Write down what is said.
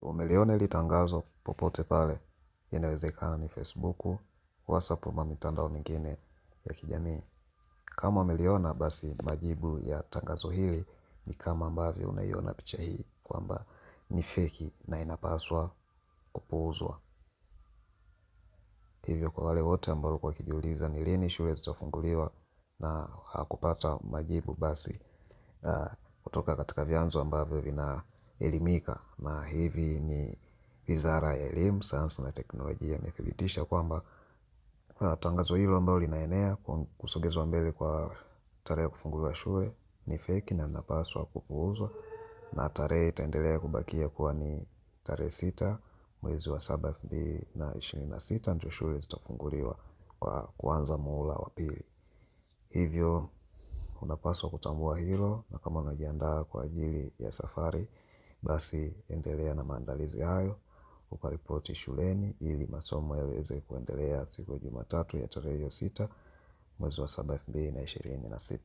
umeliona ili tangazo popote pale, inawezekana ni Facebook, WhatsApp ama mitandao mingine ya kijamii. Kama umeliona basi majibu ya tangazo hili ni kama ambavyo unaiona picha hii, kwamba ni feki na inapaswa kupuuzwa. Hivyo kwa wale wote ambao walikuwa wakijiuliza ni lini shule zitafunguliwa na hakupata majibu, basi kutoka katika vyanzo ambavyo vinaelimika, na hivi ni Wizara ya Elimu, Sayansi na Teknolojia imethibitisha kwamba tangazo hilo ambalo linaenea kusogezwa mbele kwa tarehe ya kufunguliwa shule ni feki na linapaswa kupuuzwa, na tarehe itaendelea kubakia kuwa ni tarehe 6 mwezi wa 7 2026 ndio shule zitafunguliwa kwa kuanza muhula wa pili. Hivyo unapaswa kutambua hilo, na kama unajiandaa kwa ajili ya safari, basi endelea na maandalizi hayo, ukaripoti shuleni ili masomo yaweze kuendelea siku ya Jumatatu ya tarehe 6 mwezi wa 7 2026.